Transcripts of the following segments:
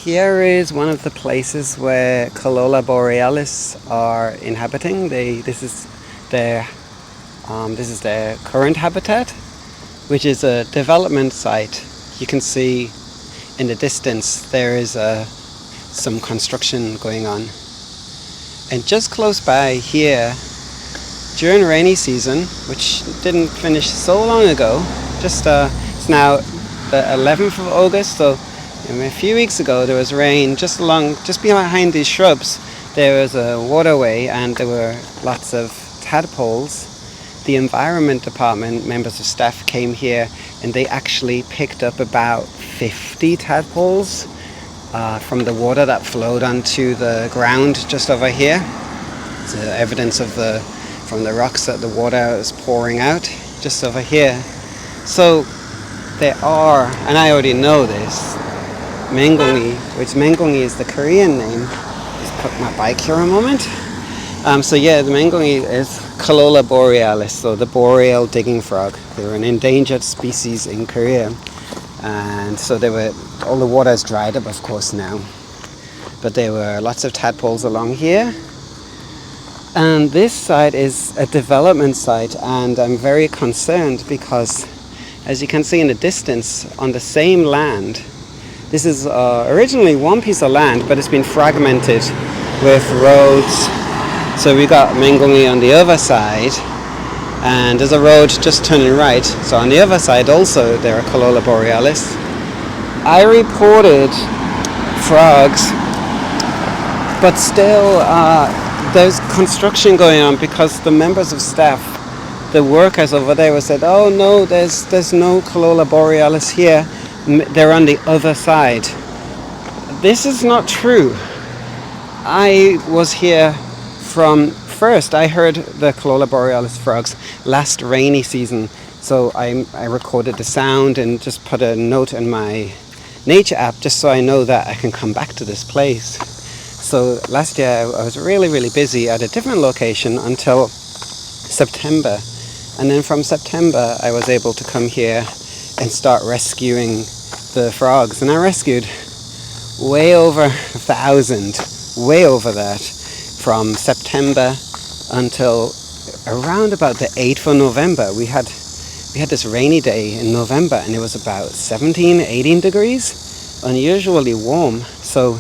Here is one of the places where Kaloula Borealis are inhabiting. This is their current habitat, which is a development site. You can see in the distance there is some construction going on. And just close by here, during rainy season, which didn't finish so long ago, it's now the 11th of August, so a few weeks ago there was rain just behind these shrubs. There was a waterway and there were lots of tadpoles. The Environment Department members of staff came here and they actually picked up about 50 tadpoles from the water that flowed onto the ground just over here. It's evidence from the rocks that the water is pouring out just over here. So there are, and I already know this, Mengongi, which Mengongi is the Korean name. Just put my bike here a moment. So yeah, the Mengongi is Kaloula Borealis, so the boreal digging frog. They're an endangered species in Korea. And so all the water is dried up, of course, now. But there were lots of tadpoles along here. And this site is a development site, and I'm very concerned because, as you can see in the distance, on the same land, this is originally one piece of land, but it's been fragmented with roads. So we got Mengongi on the other side, and there's a road just turning right. So on the other side also there are Kaloula Borealis. I reported frogs, but still there's construction going on because the members of staff, the workers over there, said, oh no, there's no Kaloula Borealis here. They're on the other side. This is not true. I was here from first. I heard the Kaloula Borealis frogs last rainy season, so I recorded the sound and just put a note in my nature app just so I know that I can come back to this place. So last year I was really, really busy at a different location until September, and then from September I was able to come here and start rescuing the frogs, and I rescued way over 1,000, way over that, from September until around about the 8th of November. We had this rainy day in November and it was about 17, 18 degrees, unusually warm. So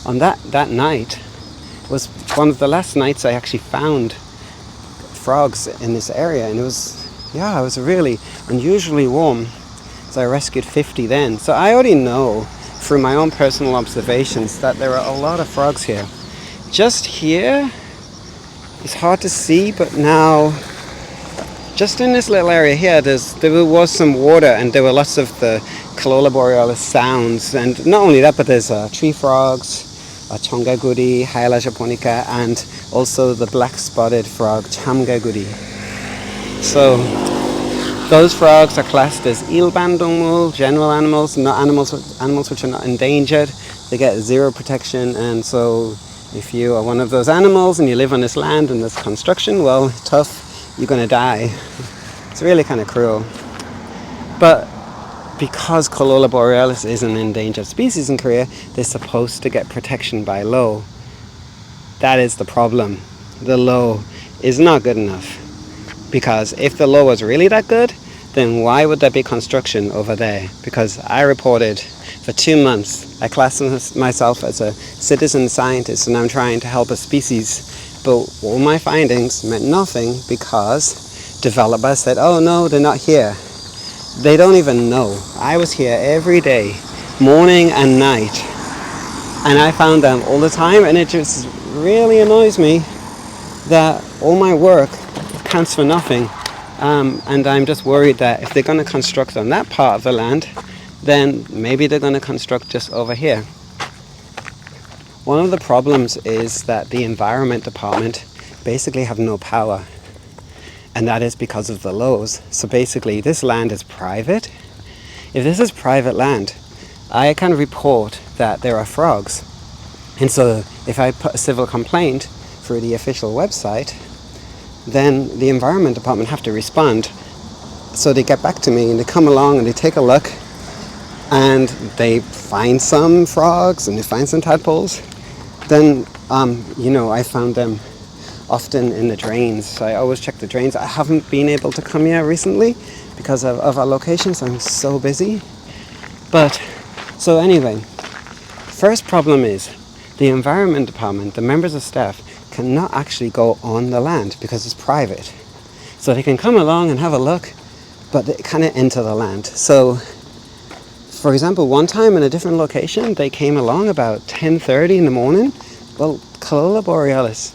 on that night was one of the last nights I actually found frogs in this area, and it was really unusually warm. So I rescued 50 then. So I already know through my own personal observations that there are a lot of frogs here. Just here, it's hard to see, but now, just in this little area here, there was some water and there were lots of the Kaloula Borealis sounds. And not only that, but there's tree frogs, Chongaguri, Hyla japonica, and also the black-spotted frog, Chamgaguri. So those frogs are classed as ilbandongmul, general animals, not animals which are not endangered. They get zero protection, and so if you are one of those animals and you live on this land and there's construction, well, tough, you're going to die. It's really kind of cruel. But because Kaloula Borealis is an endangered species in Korea, they're supposed to get protection by law. That is the problem. The law is not good enough. Because if the law was really that good, then why would there be construction over there? Because I reported for 2 months. I classed myself as a citizen scientist and I'm trying to help a species. But all my findings meant nothing because developers said, oh no, they're not here. They don't even know. I was here every day, morning and night. And I found them all the time, and it just really annoys me that all my work counts for nothing. And I'm just worried that if they're going to construct on that part of the land, then maybe they're going to construct just over here. One of the problems is that the Environment Department basically have no power, and that is because of the laws. So basically this land is private. If this is private land, I can report that there are frogs, and so if I put a civil complaint through the official website, then the Environment Department have to respond. So they get back to me and they come along and they take a look, and they find some frogs and they find some tadpoles, then I found them often in the drains. So I always check the drains. I haven't been able to come here recently because of our locations. I'm so busy. But so anyway, first problem is the environment department, the members of staff cannot actually go on the land because it's private. So they can come along and have a look, but they cannot enter the land. So for example, one time in a different location, they came along about 10:30 in the morning. Well, Kaloula Borealis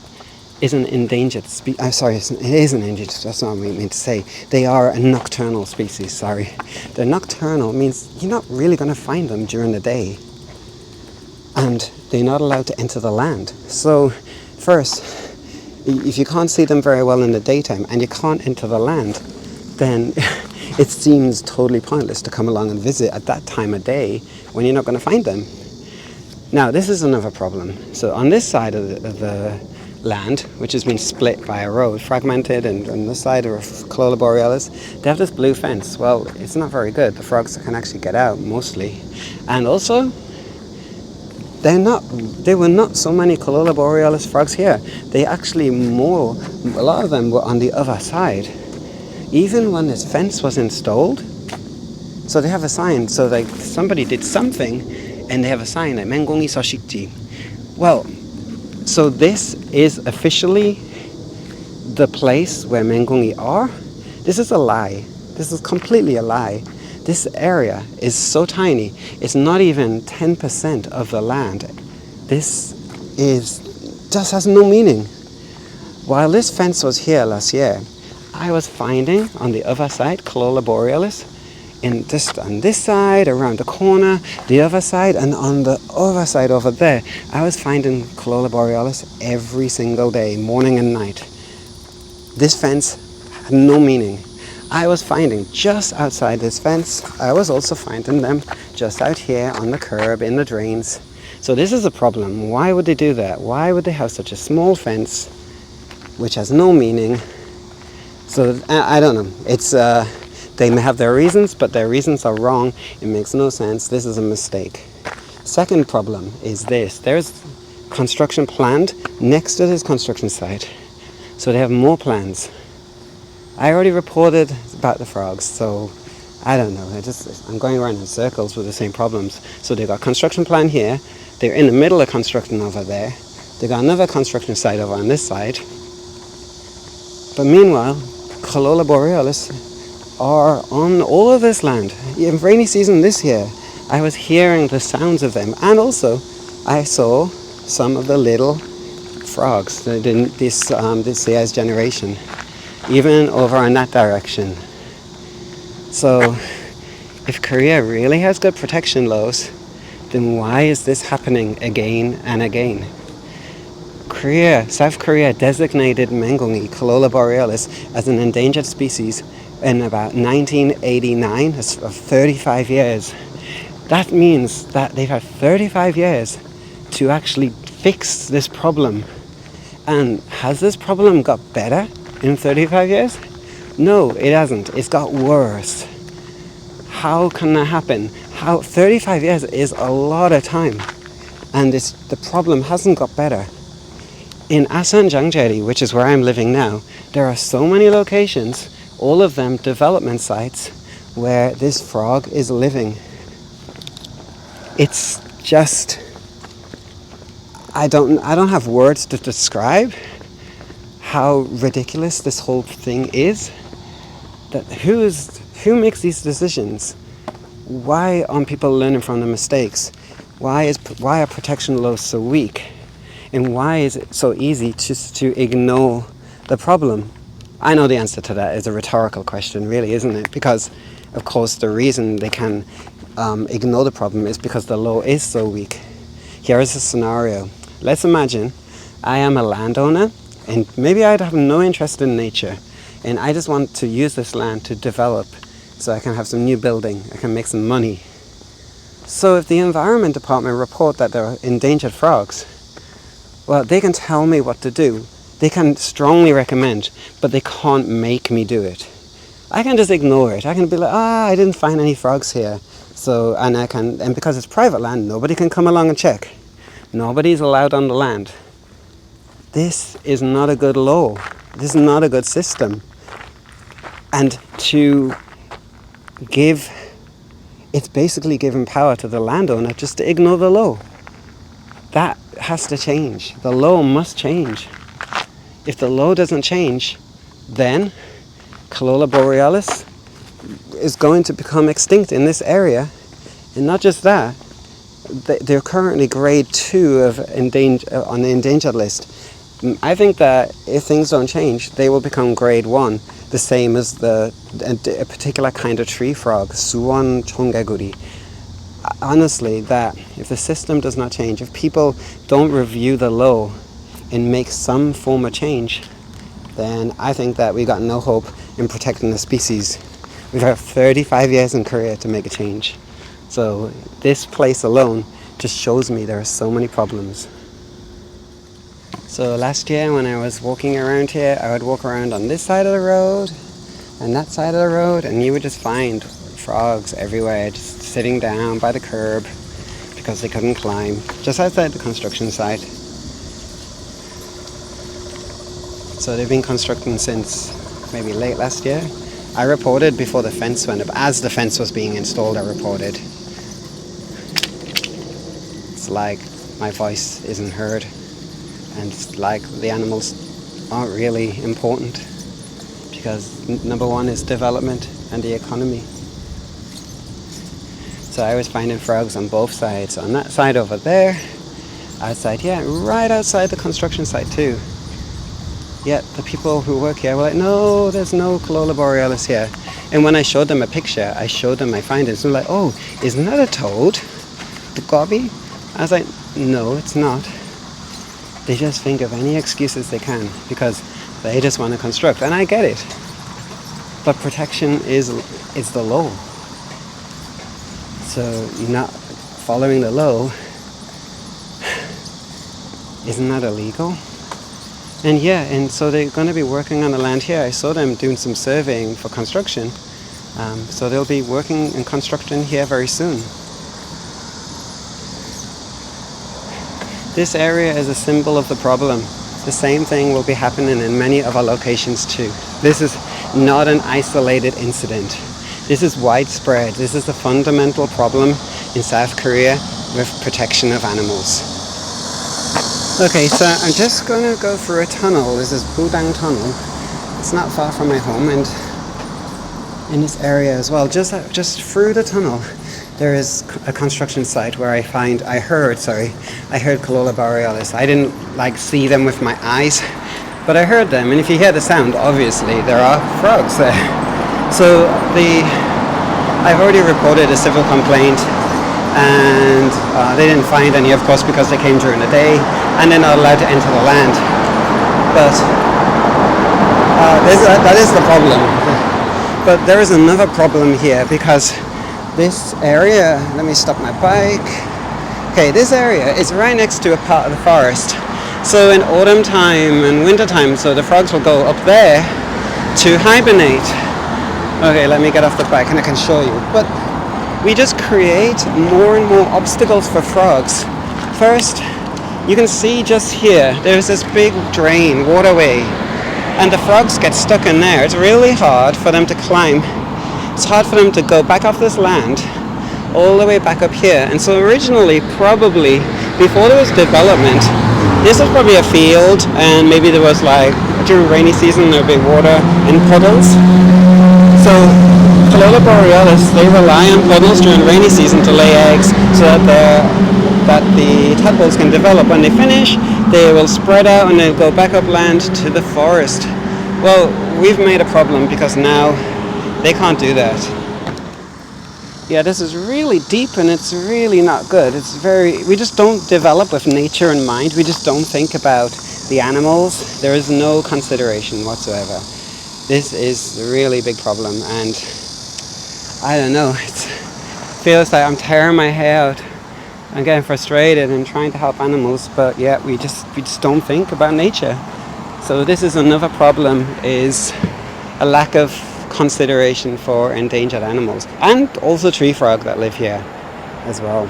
is an endangered species. I'm sorry, it is an endangered. That's not what I mean to say. They are a nocturnal species. Sorry, they're nocturnal. Means you're not really going to find them during the day, and they're not allowed to enter the land. So, first, if you can't see them very well in the daytime and you can't enter the land, then it seems totally pointless to come along and visit at that time of day when you're not going to find them. Now, this is another problem. So on this side of the land, which has been split by a road, fragmented, and on this side of Kaloula Borealis, they have this blue fence. Well, it's not very good. The frogs can actually get out, mostly. And also, there were not so many Kaloula Borealis frogs here. They actually a lot of them were on the other side. Even when this fence was installed, so they have a sign, so like somebody did something, and they have a sign like Mengongi Soshikji. Well, so this is officially the place where Mengongi are. This is a lie. This is completely a lie. This area is so tiny. It's not even 10% of the land. This just has no meaning. While this fence was here last year, I was finding on the other side Kaloula Borealis, just on this side, around the corner, the other side, and on the other side over there, I was finding Kaloula Borealis every single day, morning and night. This fence had no meaning. I was finding just outside this fence. I was also finding them just out here on the curb, in the drains. So this is a problem. Why would they do that? Why would they have such a small fence, which has no meaning? So I don't know. It's they may have their reasons, but their reasons are wrong. It makes no sense. This is a mistake. Second problem is this. There's construction planned next to this construction site. So they have more plans. I already reported about the frogs, so I don't know. I'm going around in circles with the same problems. So they've got construction plan here. They're in the middle of construction over there. They've got another construction site over on this side. But meanwhile, Kaloula Borealis are on all of this land. In rainy season this year, I was hearing the sounds of them, and also I saw some of the little frogs, this year's generation, even over in that direction. So, if Korea really has good protection laws, then why is this happening again and again? South Korea designated Mengongi, Kaloula Borealis, as an endangered species in about 1989, that's 35 years. That means that they've had 35 years to actually fix this problem. And has this problem got better in 35 years? No, it hasn't. It's got worse. How can that happen? 35 years is a lot of time, and the problem hasn't got better. In Asan Jangjeri, which is where I'm living now, there are so many locations, all of them development sites, where this frog is living. It's just, I don't have words to describe how ridiculous this whole thing is. That who makes these decisions? Why aren't people learning from their mistakes? Why are protection laws so weak? And why is it so easy just to ignore the problem? I know the answer to that is a rhetorical question, really, isn't it? Because, of course, the reason they can ignore the problem is because the law is so weak. Here is a scenario. Let's imagine I am a landowner, and maybe I'd have no interest in nature, and I just want to use this land to develop so I can have some new building, I can make some money. So if the Environment Department report that there are endangered frogs, well, they can tell me what to do. They can strongly recommend, but they can't make me do it. I can just ignore it. I can be like, I didn't find any frogs here. So, and because it's private land, nobody can come along and check. Nobody's allowed on the land. This is not a good law. This is not a good system. And it's basically giving power to the landowner just to ignore the law. That has to change. The law must change. If the law doesn't change, then Kaloula Borealis is going to become extinct in this area. And not just that, they're currently grade 2 on the endangered list. I think that if things don't change, they will become grade 1, the same as a particular kind of tree frog, Suwon chongaguri. Honestly, that if the system does not change, if people don't review the law and make some form of change, then I think that we got no hope in protecting the species. We've had 35 years in Korea to make a change. So this place alone just shows me there are so many problems. So last year when I was walking around here, I would walk around on this side of the road and that side of the road, and you would just find frogs everywhere, just sitting down by the curb because they couldn't climb, just outside the construction site. So they've been constructing since maybe late last year. I reported before the fence went up. As the fence was being installed, I reported. It's like my voice isn't heard, and it's like the animals aren't really important, because number one is development and the economy. So I was finding frogs on both sides, on that side over there, outside, right outside the construction site too. Yet the people who work here were like, no, there's no Kaloula Borealis here. And when I showed them a picture, I showed them my findings. They're like, oh, isn't that a toad? The gobby? I was like, no, it's not. They just think of any excuses they can because they just want to construct. And I get it. But protection is the law. So not following the law, isn't that illegal? And so they're going to be working on the land here. I saw them doing some surveying for construction. So they'll be working and constructing here very soon. This area is a symbol of the problem. The same thing will be happening in many of our locations too. This is not an isolated incident. This is widespread. This is a fundamental problem in South Korea with protection of animals. Okay, so I'm just going to go through a tunnel. This is Budang Tunnel. It's not far from my home, and in this area as well, just through the tunnel, there is a construction site where I heard Kaloula Borealis. I didn't see them with my eyes, but I heard them, and if you hear the sound, obviously there are frogs there. So I've already reported a civil complaint, and they didn't find any, of course, because they came during the day, and they're not allowed to enter the land. But that is the problem. But there is another problem here, because this area, let me stop my bike. Okay, this area is right next to a part of the forest. So in autumn time and winter time, so the frogs will go up there to hibernate. Okay, let me get off the bike and I can show you. But we just create more and more obstacles for frogs. First, you can see just here, there's this big drain, waterway, and the frogs get stuck in there. It's really hard for them to climb. It's hard for them to go back off this land, all the way back up here. And so originally, probably, before there was development, this was probably a field, and maybe there was during rainy season, there would be water in puddles. So Kaloula Borealis, they rely on puddles during rainy season to lay eggs so that the tadpoles can develop. When they finish, they will spread out and they'll go back upland to the forest. Well, we've made a problem because now they can't do that. Yeah, this is really deep and it's really not good. We just don't develop with nature in mind. We just don't think about the animals. There is no consideration whatsoever. This is a really big problem, and I don't know, it feels like I'm tearing my hair out. I'm getting frustrated and trying to help animals, but yeah, we just don't think about nature. So this is another problem, is a lack of consideration for endangered animals, and also tree frog that live here as well.